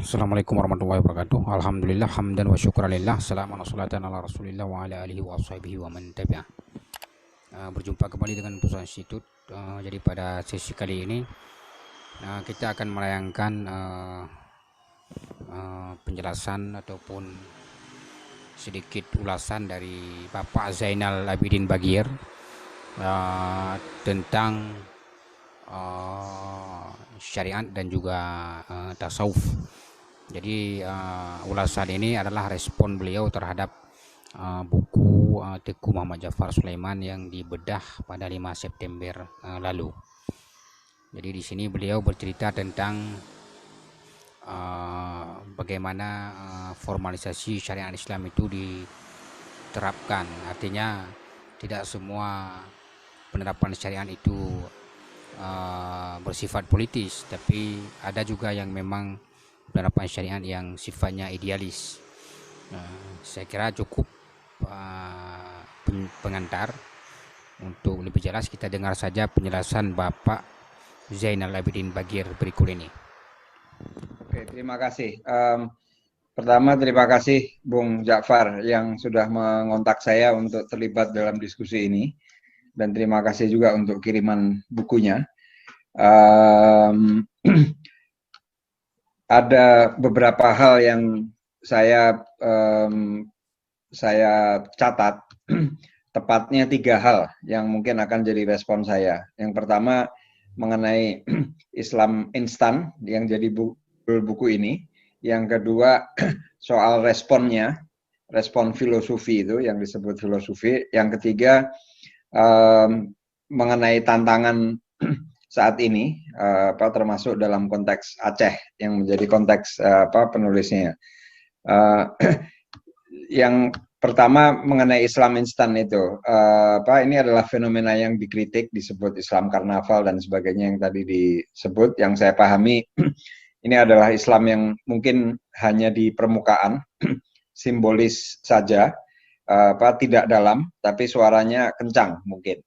Assalamualaikum warahmatullahi wabarakatuh. Alhamdulillah hamdan wa syukralillah. Salamun salatan ala Rasulillah wa ala alihi wa sahbihi wa man tabi'ah. Berjumpa kembali dengan Pusat Institut. Jadi pada sesi kali ini kita akan melayangkan penjelasan ataupun sedikit ulasan dari Bapak Zainal Abidin Bagir tentang syariat dan juga tasawuf. Jadi ulasan ini adalah respon beliau terhadap buku Teguh Muhammad Jafar Sulaiman yang dibedah pada 5 September lalu. Jadi di sini beliau bercerita tentang bagaimana formalisasi syariat Islam itu diterapkan. Artinya tidak semua penerapan syariat itu bersifat politis, tapi ada juga yang memang penerapan syariat yang sifatnya idealis. Saya kira cukup pengantar. Untuk lebih jelas kita dengar saja penjelasan Bapak Zainal Abidin Bagir berikut ini. Oke, terima kasih. Pertama terima kasih Bung Ja'far yang sudah mengontak saya untuk terlibat dalam diskusi ini, dan terima kasih juga untuk kiriman bukunya. Ada beberapa hal yang saya catat, tepatnya 3 hal yang mungkin akan jadi respon saya. Yang pertama mengenai Islam instan yang jadi buku ini. Yang kedua soal responnya, respon filosofi itu yang disebut filosofi. Yang ketiga mengenai tantangan saat ini, termasuk dalam konteks Aceh yang menjadi konteks penulisnya. Yang pertama mengenai Islam instan itu, ini adalah fenomena yang dikritik, disebut Islam karnaval dan sebagainya yang tadi disebut. Yang saya pahami ini adalah Islam yang mungkin hanya di permukaan, simbolis saja, tidak dalam, tapi suaranya kencang mungkin.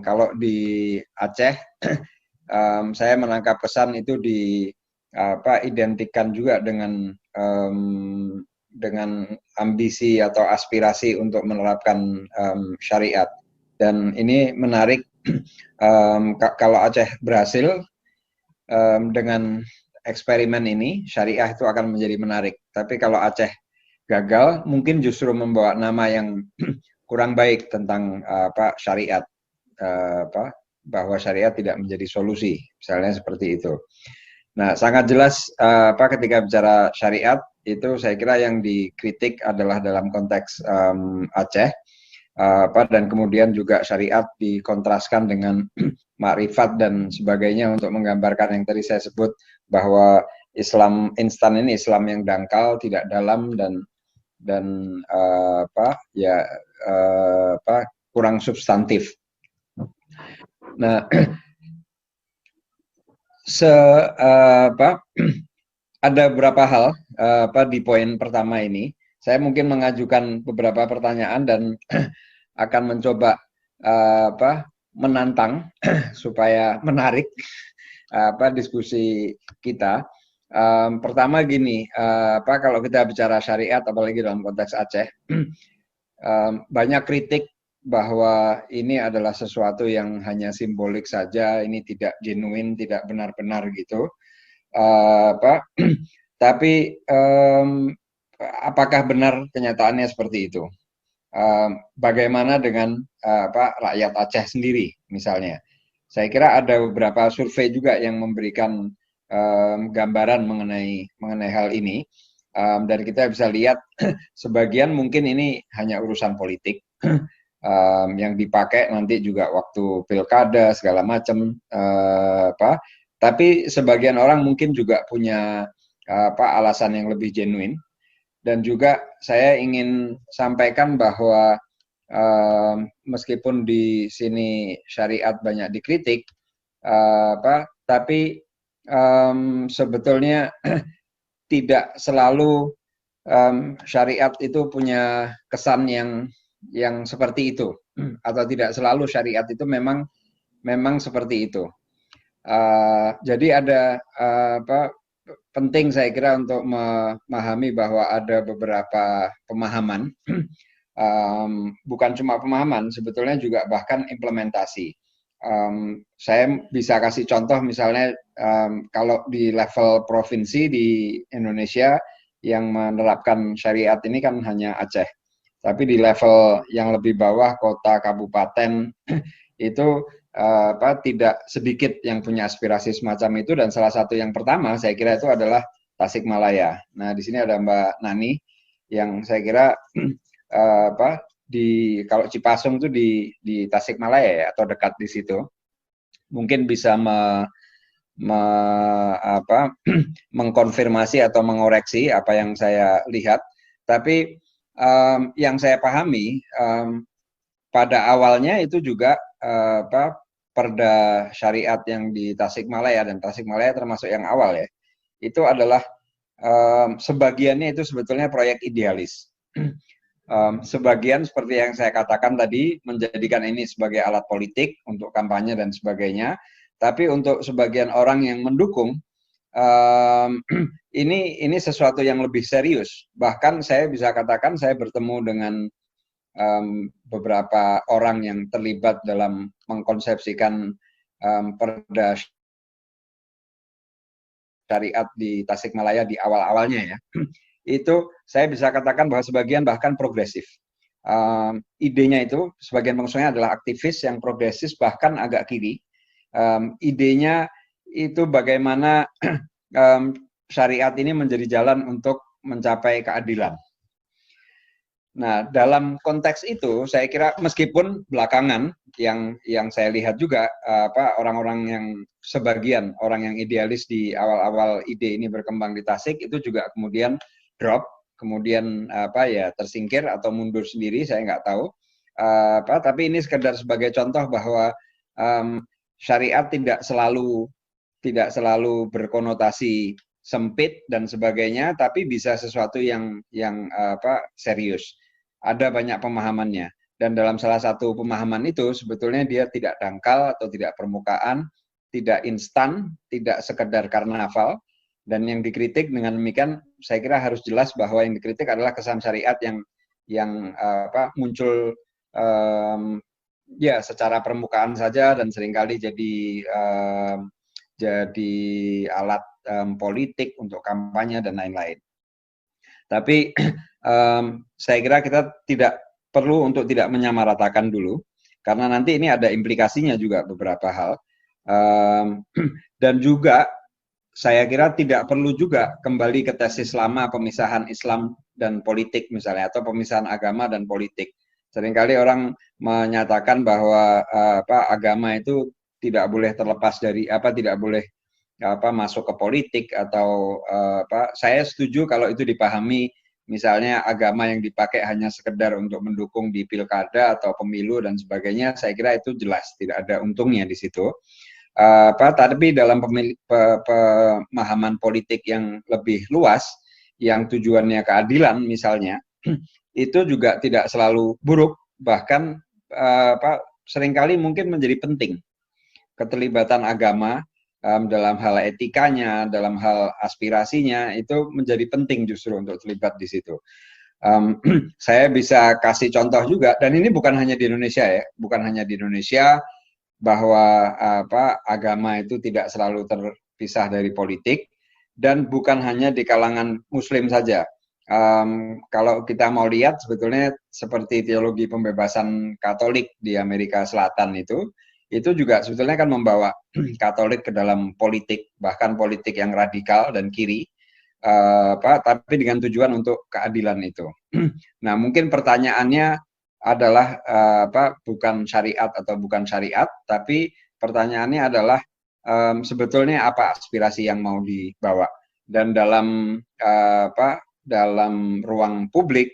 Kalau di Aceh, saya menangkap kesan itu identikan juga dengan ambisi atau aspirasi untuk menerapkan syariat. Dan ini menarik, kalau Aceh berhasil dengan eksperimen ini, syariah itu akan menjadi menarik. Tapi kalau Aceh gagal, mungkin justru membawa nama yang kurang baik tentang syariat, bahwa syariat tidak menjadi solusi, misalnya seperti itu. Nah, sangat jelas ketika bicara syariat itu saya kira yang dikritik adalah dalam konteks Aceh, dan kemudian juga syariat dikontraskan dengan makrifat dan sebagainya untuk menggambarkan yang tadi saya sebut bahwa Islam instan ini Islam yang dangkal, tidak dalam dan kurang substantif. Nah, ada beberapa hal di poin pertama ini. Saya mungkin mengajukan beberapa pertanyaan dan akan mencoba menantang supaya menarik diskusi kita. Pertama gini, kalau kita bicara syariat, apalagi dalam konteks Aceh, banyak kritik bahwa ini adalah sesuatu yang hanya simbolik saja, ini tidak genuine, tidak benar-benar gitu. Tapi apakah benar kenyataannya seperti itu? Bagaimana dengan rakyat Aceh sendiri misalnya? Saya kira ada beberapa survei juga yang memberikan gambaran mengenai hal ini, dan kita bisa lihat sebagian mungkin ini hanya urusan politik yang dipakai nanti juga waktu pilkada segala macam, tapi sebagian orang mungkin juga punya alasan yang lebih genuine. Dan juga saya ingin sampaikan bahwa meskipun di sini syariat banyak dikritik, tapi sebetulnya tidak selalu syariat itu punya kesan yang seperti itu, atau tidak selalu syariat itu memang seperti itu. Jadi ada penting saya kira untuk memahami bahwa ada beberapa pemahaman, bukan cuma pemahaman, sebetulnya juga bahkan implementasi. Saya bisa kasih contoh misalnya kalau di level provinsi di Indonesia yang menerapkan syariat ini kan hanya Aceh. Tapi di level yang lebih bawah, kota, kabupaten, itu tidak sedikit yang punya aspirasi semacam itu, dan salah satu yang pertama saya kira itu adalah Tasikmalaya. Nah, di sini ada Mbak Nani yang saya kira kalau Cipasung itu di Tasikmalaya ya, atau dekat di situ. Mungkin bisa mengkonfirmasi atau mengoreksi apa yang saya lihat. Tapi yang saya pahami pada awalnya itu juga perda syariat yang di Tasikmalaya, dan Tasikmalaya termasuk yang awal ya, itu adalah sebagiannya itu sebetulnya proyek idealis. Sebagian seperti yang saya katakan tadi menjadikan ini sebagai alat politik untuk kampanye dan sebagainya, tapi untuk sebagian orang yang mendukung ini sesuatu yang lebih serius. Bahkan saya bisa katakan saya bertemu dengan beberapa orang yang terlibat dalam mengkonsepsikan perda syariat di Tasikmalaya di awal-awalnya ya. Itu saya bisa katakan bahwa sebagian bahkan progresif. Idenya itu sebagian pengusungnya adalah aktivis yang progresif bahkan agak kiri. Idenya itu bagaimana syariat ini menjadi jalan untuk mencapai keadilan. Nah, dalam konteks itu saya kira meskipun belakangan yang saya lihat juga orang-orang yang sebagian orang yang idealis di awal-awal ide ini berkembang di Tasik itu juga kemudian drop, kemudian tersingkir atau mundur sendiri, saya nggak tahu. Tapi ini sekedar sebagai contoh bahwa syariat tidak selalu berkonotasi sempit dan sebagainya, tapi bisa sesuatu yang serius. Ada banyak pemahamannya, dan dalam salah satu pemahaman itu sebetulnya dia tidak dangkal atau tidak permukaan, tidak instan, tidak sekedar karnaval, dan yang dikritik dengan demikian saya kira harus jelas bahwa yang dikritik adalah kesan syariat yang muncul secara permukaan saja dan seringkali jadi alat politik untuk kampanye dan lain-lain. Tapi saya kira kita tidak perlu untuk tidak menyamaratakan dulu, karena nanti ini ada implikasinya juga beberapa hal. Dan juga saya kira tidak perlu juga kembali ke tesis lama pemisahan Islam dan politik misalnya, atau pemisahan agama dan politik. Seringkali orang menyatakan bahwa agama itu tidak boleh terlepas dari tidak boleh masuk ke politik atau saya setuju kalau itu dipahami misalnya agama yang dipakai hanya sekedar untuk mendukung di pilkada atau pemilu dan sebagainya, saya kira itu jelas tidak ada untungnya di situ. Tapi dalam pemahaman politik yang lebih luas yang tujuannya keadilan misalnya, itu juga tidak selalu buruk, bahkan seringkali mungkin menjadi penting keterlibatan agama dalam hal etikanya, dalam hal aspirasinya, itu menjadi penting justru untuk terlibat di situ. Saya bisa kasih contoh juga, dan ini bukan hanya di Indonesia ya, bukan hanya di Indonesia, bahwa agama itu tidak selalu terpisah dari politik, dan bukan hanya di kalangan Muslim saja. Kalau kita mau lihat sebetulnya seperti teologi pembebasan Katolik di Amerika Selatan itu juga sebetulnya kan membawa Katolik ke dalam politik, bahkan politik yang radikal dan kiri, tapi dengan tujuan untuk keadilan itu. Nah, mungkin pertanyaannya adalah bukan syariat atau bukan syariat, tapi pertanyaannya adalah sebetulnya apa aspirasi yang mau dibawa, dan dalam ruang publik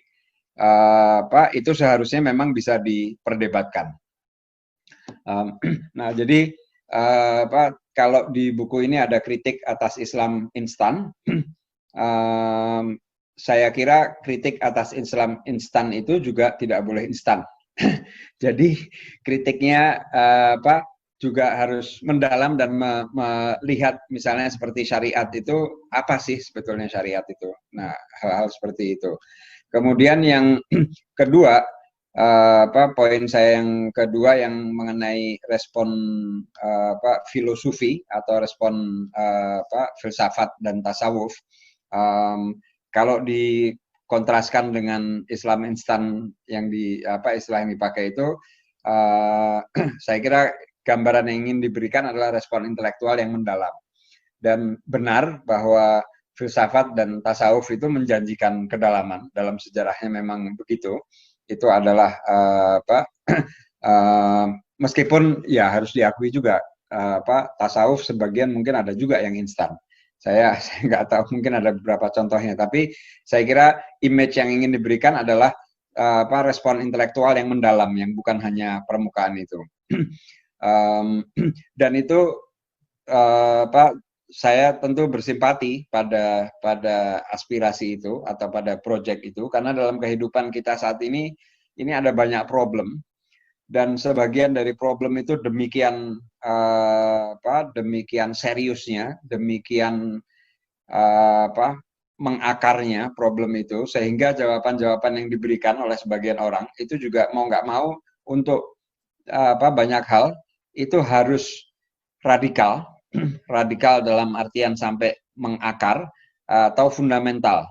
itu seharusnya memang bisa diperdebatkan. Nah, jadi kalau di buku ini ada kritik atas Islam instan, saya kira kritik atas Islam instan itu juga tidak boleh instan. Jadi kritiknya juga harus mendalam dan melihat misalnya seperti syariat itu apa sih sebetulnya syariat itu. Nah, hal-hal seperti itu. Kemudian yang kedua, poin saya yang kedua yang mengenai respon filosofi atau respon filsafat dan tasawuf. Kalau dikontraskan dengan Islam instan yang istilah yang dipakai itu, saya kira gambaran yang ingin diberikan adalah respon intelektual yang mendalam. Dan benar bahwa filsafat dan tasawuf itu menjanjikan kedalaman, dalam sejarahnya memang begitu. Itu adalah meskipun ya harus diakui juga tasawuf sebagian mungkin ada juga yang instan. Saya nggak tahu, mungkin ada beberapa contohnya, tapi saya kira image yang ingin diberikan adalah respon intelektual yang mendalam, yang bukan hanya permukaan itu. Dan itu saya tentu bersimpati pada aspirasi itu atau pada proyek itu, karena dalam kehidupan kita saat ini ada banyak problem, dan sebagian dari problem itu demikian demikian seriusnya, demikian mengakarnya problem itu, sehingga jawaban-jawaban yang diberikan oleh sebagian orang itu juga mau nggak mau untuk banyak hal itu harus radikal dalam artian sampai mengakar atau fundamental.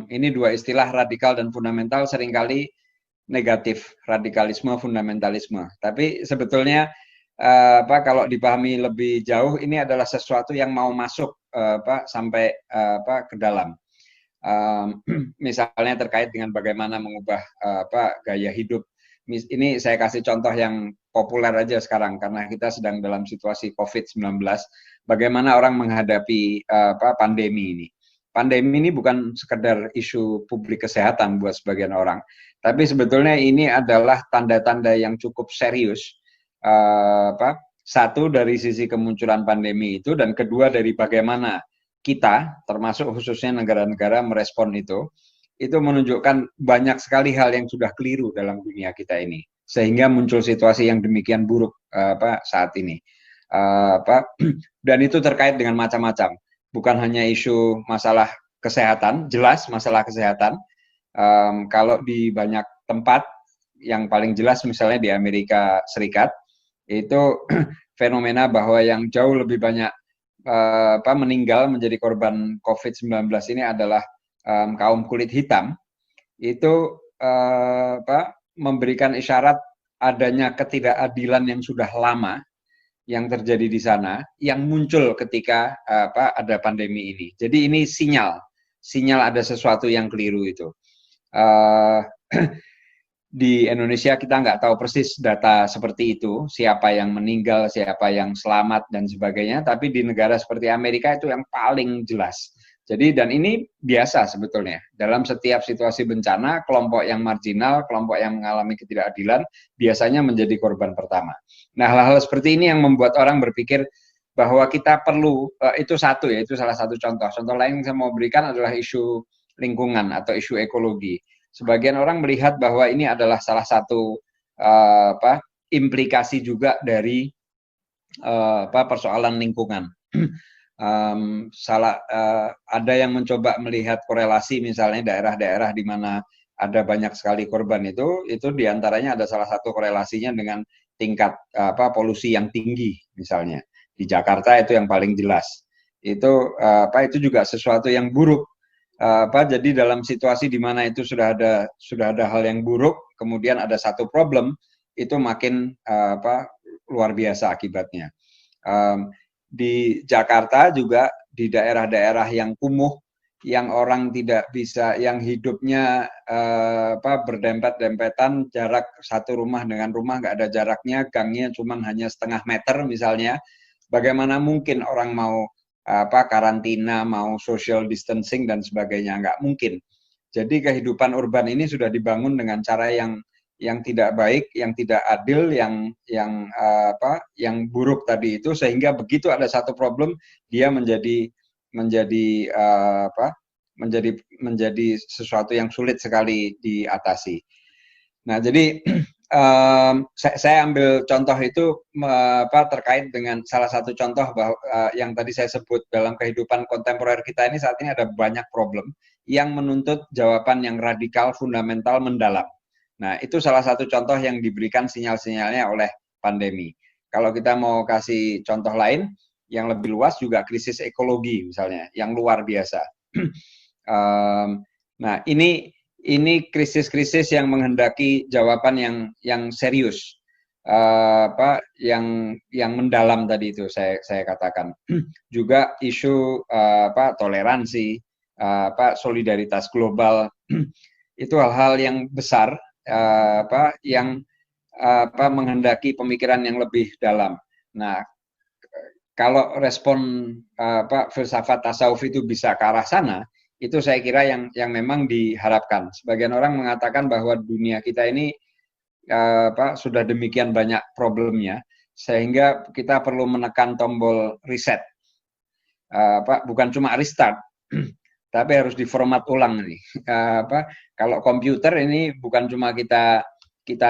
Ini dua istilah, radikal dan fundamental, seringkali negatif, radikalisme, fundamentalisme. Tapi sebetulnya kalau dipahami lebih jauh, ini adalah sesuatu yang mau masuk sampai ke dalam. Misalnya terkait dengan bagaimana mengubah gaya hidup. Ini saya kasih contoh yang populer aja sekarang, karena kita sedang dalam situasi COVID-19. Bagaimana orang menghadapi pandemi ini. Pandemi ini bukan sekedar isu publik kesehatan buat sebagian orang, tapi sebetulnya ini adalah tanda-tanda yang cukup serius. Satu, dari sisi kemunculan pandemi itu, dan kedua dari bagaimana kita, termasuk khususnya negara-negara, merespon itu menunjukkan banyak sekali hal yang sudah keliru dalam dunia kita ini, sehingga muncul situasi yang demikian buruk saat ini. Dan itu terkait dengan macam-macam, bukan hanya isu masalah kesehatan, jelas masalah kesehatan. Kalau di banyak tempat, yang paling jelas misalnya di Amerika Serikat, itu fenomena bahwa yang jauh lebih banyak meninggal menjadi korban COVID-19 ini adalah kaum kulit hitam. Itu memberikan isyarat adanya ketidakadilan yang sudah lama yang terjadi di sana, yang muncul ketika ada pandemi ini. Jadi ini sinyal ada sesuatu yang keliru itu. Di Indonesia kita nggak tahu persis data seperti itu, siapa yang meninggal, siapa yang selamat, dan sebagainya. Tapi di negara seperti Amerika itu yang paling jelas. Jadi, dan ini biasa sebetulnya. Dalam setiap situasi bencana, kelompok yang marginal, kelompok yang mengalami ketidakadilan, biasanya menjadi korban pertama. Nah, hal-hal seperti ini yang membuat orang berpikir bahwa kita perlu, itu satu ya, itu salah satu contoh. Contoh lain yang saya mau berikan adalah isu lingkungan atau isu ekologi. Sebagian orang melihat bahwa ini adalah salah satu implikasi juga dari persoalan lingkungan. Ada yang mencoba melihat korelasi, misalnya daerah-daerah di mana ada banyak sekali korban itu diantaranya ada salah satu korelasinya dengan tingkat polusi yang tinggi, misalnya di Jakarta itu yang paling jelas. Itu juga sesuatu yang buruk. Jadi dalam situasi di mana itu sudah ada hal yang buruk, kemudian ada satu problem, itu makin luar biasa akibatnya. Di Jakarta juga, di daerah-daerah yang kumuh, yang orang tidak bisa, yang hidupnya berdempet-dempetan, jarak satu rumah dengan rumah nggak ada jaraknya, gangnya cuma hanya setengah meter misalnya. Bagaimana mungkin orang mau karantina, mau social distancing dan sebagainya? Nggak mungkin. Jadi kehidupan urban ini sudah dibangun dengan cara yang tidak baik, yang tidak adil, yang buruk tadi itu, sehingga begitu ada satu problem, dia menjadi sesuatu yang sulit sekali diatasi. Nah, jadi saya ambil contoh itu terkait dengan salah satu contoh bahwa yang tadi saya sebut dalam kehidupan kontemporer kita ini saat ini ada banyak problem yang menuntut jawaban yang radikal, fundamental, mendalam. Nah, itu salah satu contoh yang diberikan sinyal-sinyalnya oleh pandemi. Kalau kita mau kasih contoh lain yang lebih luas juga krisis ekologi misalnya, yang luar biasa. Nah, ini krisis-krisis yang menghendaki jawaban yang serius, yang mendalam tadi itu saya katakan. Juga isu toleransi, solidaritas global, itu hal-hal yang besar, yang menghendaki pemikiran yang lebih dalam. Nah, kalau respon filsafat tasawuf itu bisa ke arah sana, itu saya kira yang memang diharapkan. Sebagian orang mengatakan bahwa dunia kita ini sudah demikian banyak problemnya, sehingga kita perlu menekan tombol reset. Bukan cuma restart, tapi harus diformat ulang nih. Kalau komputer ini bukan cuma kita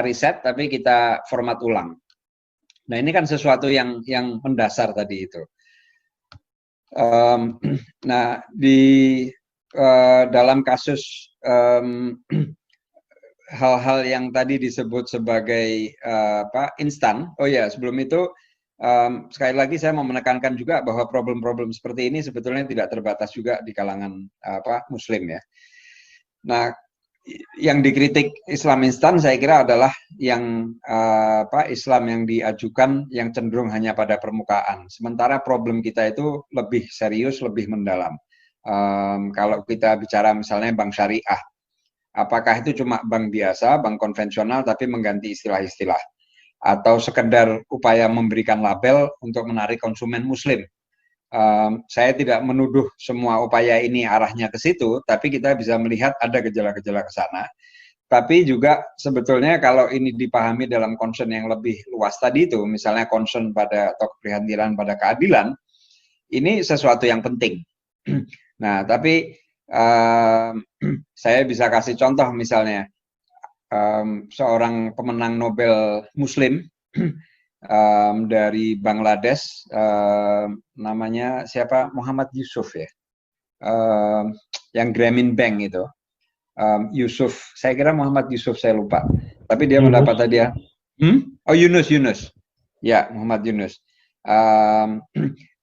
reset, tapi kita format ulang. Nah, ini kan sesuatu yang mendasar tadi itu. Nah, di dalam kasus hal-hal yang tadi disebut sebagai instan. Oh ya, sebelum itu sekali lagi saya mau menekankan juga bahwa problem-problem seperti ini sebetulnya tidak terbatas juga di kalangan Muslim ya. Nah, yang dikritik Islam instan saya kira adalah yang Islam yang diajukan yang cenderung hanya pada permukaan. Sementara problem kita itu lebih serius, lebih mendalam. Kalau kita bicara misalnya bank syariah, apakah itu cuma bank biasa, bank konvensional tapi mengganti istilah-istilah, atau sekedar upaya memberikan label untuk menarik konsumen Muslim? Saya tidak menuduh semua upaya ini arahnya ke situ, tapi kita bisa melihat ada gejala-gejala ke sana. Tapi juga sebetulnya kalau ini dipahami dalam concern yang lebih luas tadi itu, misalnya concern pada atau keprihatinan pada keadilan, ini sesuatu yang penting. Nah, tapi saya bisa kasih contoh misalnya seorang pemenang Nobel Muslim dari Bangladesh, namanya siapa? Muhammad Yusuf ya, yang Grameen Bank itu, Yusuf, saya kira Muhammad Yusuf, saya lupa, tapi dia mendapat hadiah. Oh, Yunus, ya, Muhammad Yunus.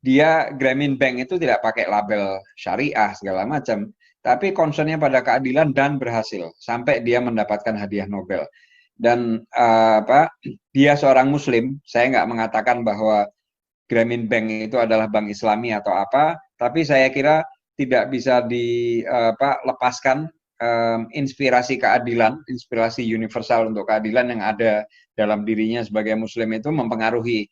Dia Grameen Bank itu tidak pakai label syariah segala macam, tapi concernnya pada keadilan dan berhasil sampai dia mendapatkan hadiah Nobel. Dan dia seorang Muslim, saya nggak mengatakan bahwa Grameen Bank itu adalah bank Islami atau apa, tapi saya kira tidak bisa dilepaskan inspirasi keadilan, inspirasi universal untuk keadilan yang ada dalam dirinya sebagai Muslim itu mempengaruhi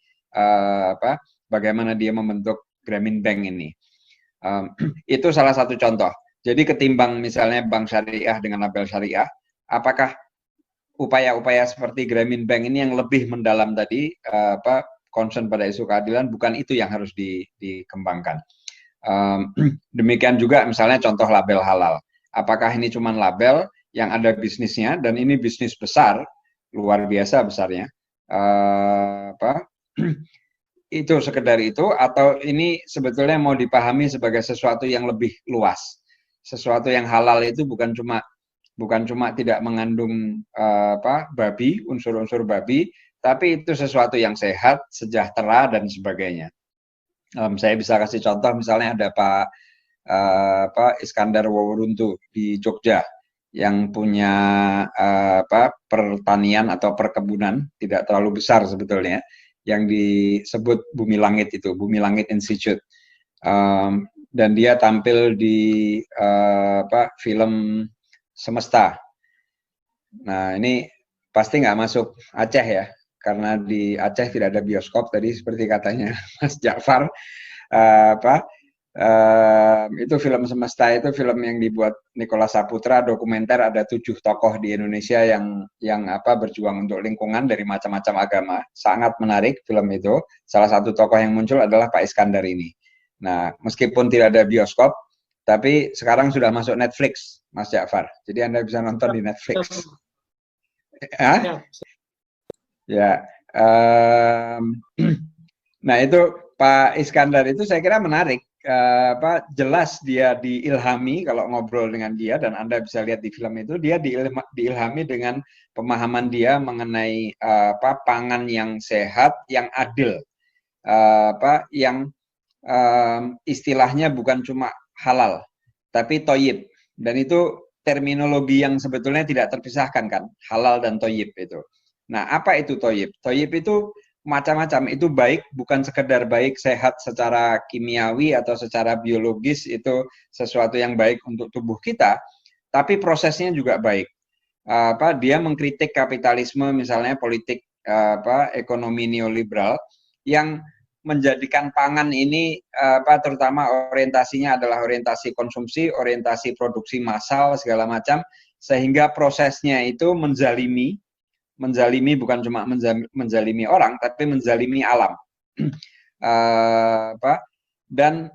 bagaimana dia membentuk Grameen Bank ini. Itu salah satu contoh. Jadi ketimbang misalnya bank syariah dengan label syariah, apakah upaya-upaya seperti Grameen Bank ini yang lebih mendalam tadi, concern pada isu keadilan, bukan itu yang harus dikembangkan. Demikian juga misalnya contoh label halal. Apakah ini cuma label yang ada bisnisnya, dan ini bisnis besar, luar biasa besarnya, itu sekedar itu, atau ini sebetulnya mau dipahami sebagai sesuatu yang lebih luas. Sesuatu yang halal itu bukan cuma tidak mengandung babi, unsur-unsur babi, tapi itu sesuatu yang sehat, sejahtera, dan sebagainya. Saya bisa kasih contoh, misalnya ada Pak Iskandar Wawuruntu di Jogja yang punya pertanian atau perkebunan tidak terlalu besar sebetulnya, yang disebut Bumi Langit itu, Bumi Langit Institute. Dan dia tampil di film Semesta. Nah, ini pasti nggak masuk Aceh ya, karena di Aceh tidak ada bioskop tadi seperti katanya Mas Ja'far. Itu film Semesta, itu film yang dibuat Nicholas Saputra, dokumenter, ada 7 tokoh di Indonesia yang berjuang untuk lingkungan dari macam-macam agama. Sangat menarik film itu. Salah satu tokoh yang muncul adalah Pak Iskandar ini. Nah, meskipun tidak ada bioskop, tapi sekarang sudah masuk Netflix, Mas Ja'far. Jadi Anda bisa nonton di Netflix. Ya, nah itu Pak Iskandar itu saya kira menarik. Jelas dia diilhami kalau ngobrol dengan dia dan Anda bisa lihat di film itu dia diilhami dengan pemahaman dia mengenai pangan yang sehat, yang adil, yang istilahnya bukan cuma halal, tapi toyib. Dan itu terminologi yang sebetulnya tidak terpisahkan kan, halal dan toyib itu. Nah, apa itu toyib? Toyib itu macam-macam, itu baik, bukan sekedar baik sehat secara kimiawi atau secara biologis, itu sesuatu yang baik untuk tubuh kita, tapi prosesnya juga baik. Dia mengkritik kapitalisme, misalnya politik ekonomi neoliberal yang menjadikan pangan ini terutama orientasinya adalah orientasi konsumsi, orientasi produksi massal segala macam, sehingga prosesnya itu menzalimi bukan cuma menzalimi orang, tapi menzalimi alam. Dan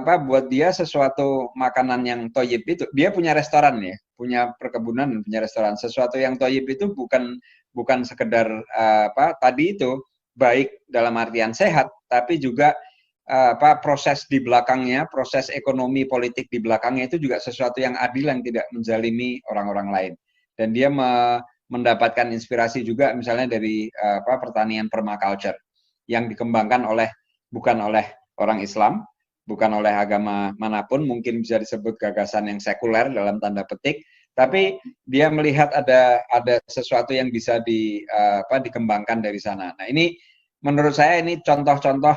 buat dia sesuatu makanan yang toyib itu, dia punya restoran ya, punya perkebunan dan punya restoran. Sesuatu yang toyib itu bukan sekedar tadi itu baik dalam artian sehat, tapi juga proses di belakangnya, proses ekonomi politik di belakangnya itu juga sesuatu yang adil yang tidak menzalimi orang-orang lain. Dan dia mendapatkan inspirasi juga misalnya dari pertanian permaculture yang dikembangkan bukan oleh orang Islam, bukan oleh agama manapun, mungkin bisa disebut gagasan yang sekuler dalam tanda petik, tapi dia melihat ada sesuatu yang bisa dikembangkan dari sana. Nah, ini menurut saya ini contoh-contoh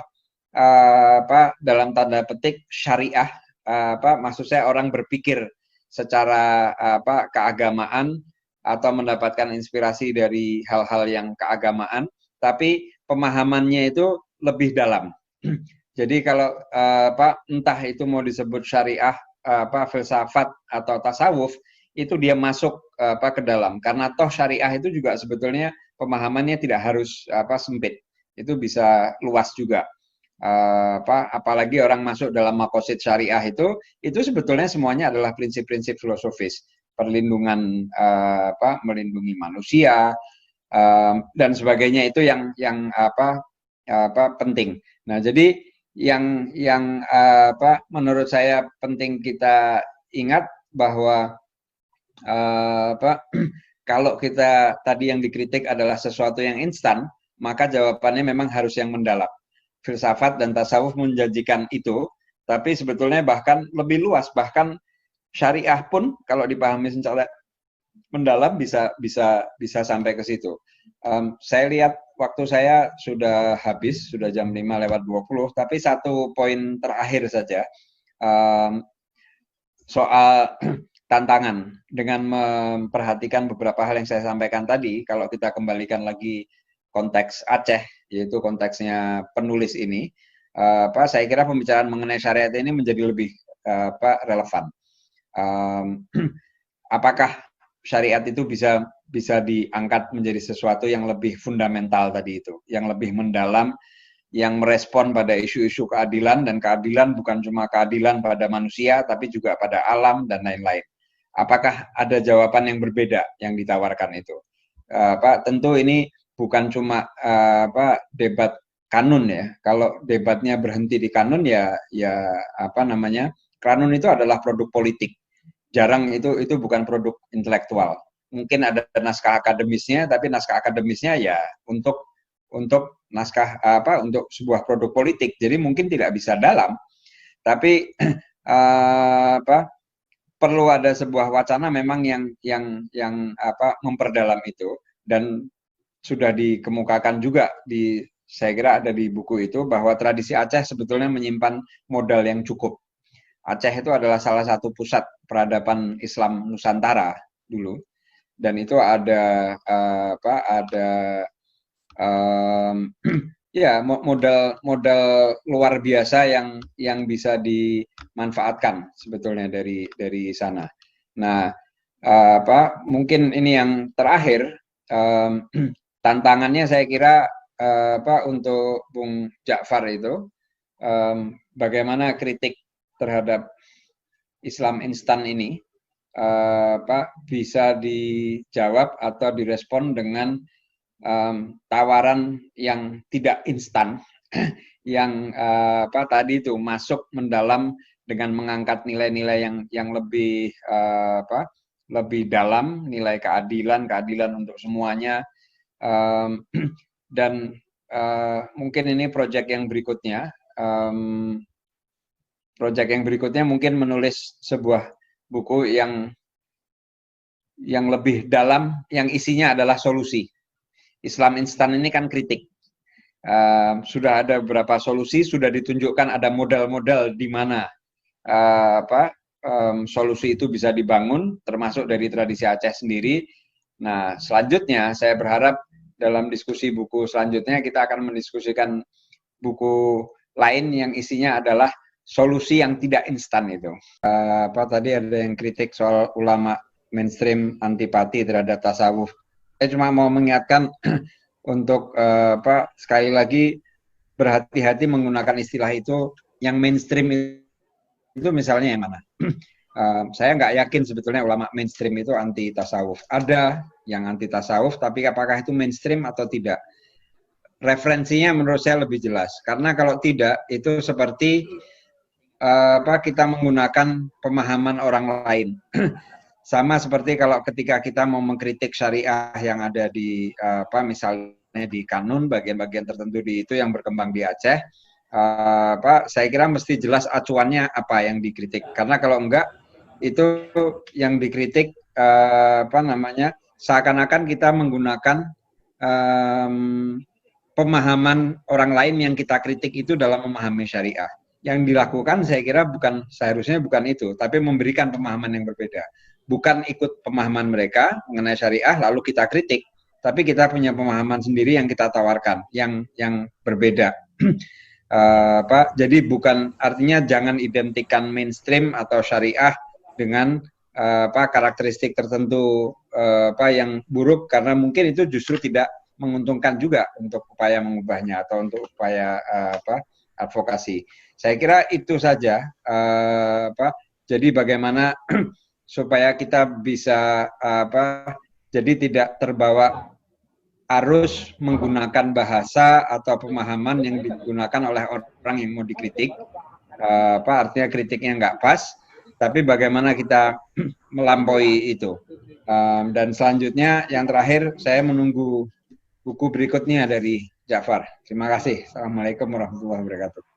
dalam tanda petik syariah, maksud saya orang berpikir secara keagamaan atau mendapatkan inspirasi dari hal-hal yang keagamaan, tapi pemahamannya itu lebih dalam. Jadi kalau entah itu mau disebut syariah, filsafat atau tasawuf, itu dia masuk ke dalam. Karena toh syariah itu juga sebetulnya pemahamannya tidak harus sempit, itu bisa luas juga. Apalagi orang masuk dalam makosid syariah itu sebetulnya semuanya adalah prinsip-prinsip filosofis, perlindungan melindungi manusia dan sebagainya, itu yang penting. Nah, jadi yang menurut saya penting kita ingat bahwa kalau kita tadi yang dikritik adalah sesuatu yang instan, maka jawabannya memang harus yang mendalam. Filsafat dan tasawuf menjanjikan itu, tapi sebetulnya bahkan lebih luas, bahkan syariah pun kalau dipahami secara mendalam bisa sampai ke situ. Saya lihat waktu saya sudah habis, sudah jam 5:20, tapi satu poin terakhir saja soal tantangan dengan memperhatikan beberapa hal yang saya sampaikan tadi. Kalau kita kembalikan lagi konteks Aceh, yaitu konteksnya penulis ini, saya kira pembicaraan mengenai syariat ini menjadi lebih relevan. Apakah syariat itu bisa diangkat menjadi sesuatu yang lebih fundamental tadi itu, yang lebih mendalam, yang merespon pada isu-isu keadilan, dan keadilan bukan cuma keadilan pada manusia, tapi juga pada alam dan lain-lain. Apakah ada jawaban yang berbeda yang ditawarkan itu? Tentu ini bukan cuma debat kanun ya. Kalau debatnya berhenti di kanun ya kanun itu adalah produk politik. Jarang itu bukan produk intelektual. Mungkin ada naskah akademisnya, tapi naskah akademisnya ya untuk naskah untuk sebuah produk politik. Jadi mungkin tidak bisa dalam, tapi perlu ada sebuah wacana memang yang memperdalam itu, dan sudah dikemukakan juga saya kira ada di buku itu, bahwa tradisi Aceh sebetulnya menyimpan modal yang cukup. Aceh itu adalah salah satu pusat peradaban Islam Nusantara dulu, dan itu ada ya modal luar biasa yang bisa dimanfaatkan sebetulnya dari sana. Nah, mungkin ini yang terakhir, tantangannya saya kira untuk Bung Ja'far itu bagaimana kritik terhadap Islam instan ini bisa dijawab atau direspon dengan tawaran yang tidak instan, yang tadi itu masuk mendalam dengan mengangkat nilai-nilai yang lebih lebih dalam, nilai keadilan untuk semuanya, dan mungkin ini proyek yang berikutnya. Proyek yang berikutnya mungkin menulis sebuah buku yang lebih dalam, yang isinya adalah solusi. Islam instan ini kan kritik. Sudah ada beberapa solusi, sudah ditunjukkan ada modal-modal di mana solusi itu bisa dibangun, termasuk dari tradisi Aceh sendiri. Nah, selanjutnya saya berharap dalam diskusi buku selanjutnya kita akan mendiskusikan buku lain yang isinya adalah solusi yang tidak instan itu. Tadi ada yang kritik soal ulama mainstream antipati terhadap tasawuf. Saya cuma mau mengingatkan untuk sekali lagi berhati-hati menggunakan istilah itu. Yang mainstream itu misalnya yang mana? Saya nggak yakin sebetulnya ulama mainstream itu anti tasawuf. Ada yang anti tasawuf, tapi apakah itu mainstream atau tidak? Referensinya menurut saya lebih jelas. Karena kalau tidak, itu seperti kita menggunakan pemahaman orang lain. Sama seperti kalau ketika kita mau mengkritik syariah yang ada di misalnya di kanun, bagian-bagian tertentu di itu yang berkembang di Aceh, saya kira mesti jelas acuannya apa yang dikritik. Karena kalau enggak, itu yang dikritik seakan-akan kita menggunakan pemahaman orang lain yang kita kritik itu dalam memahami syariah. Yang dilakukan saya kira seharusnya bukan itu, tapi memberikan pemahaman yang berbeda. Bukan ikut pemahaman mereka mengenai syariah lalu kita kritik, tapi kita punya pemahaman sendiri yang kita tawarkan, yang berbeda. Jadi bukan, artinya jangan identikan mainstream atau syariah dengan karakteristik tertentu yang buruk, karena mungkin itu justru tidak menguntungkan juga untuk upaya mengubahnya atau untuk upaya advokasi. Saya kira itu saja. Jadi bagaimana supaya kita bisa jadi tidak terbawa arus menggunakan bahasa atau pemahaman yang digunakan oleh orang yang mau dikritik. Artinya kritiknya nggak pas, tapi bagaimana kita melampaui itu. Dan selanjutnya yang terakhir saya menunggu buku berikutnya dari Ja'far. Terima kasih. Assalamualaikum warahmatullahi wabarakatuh.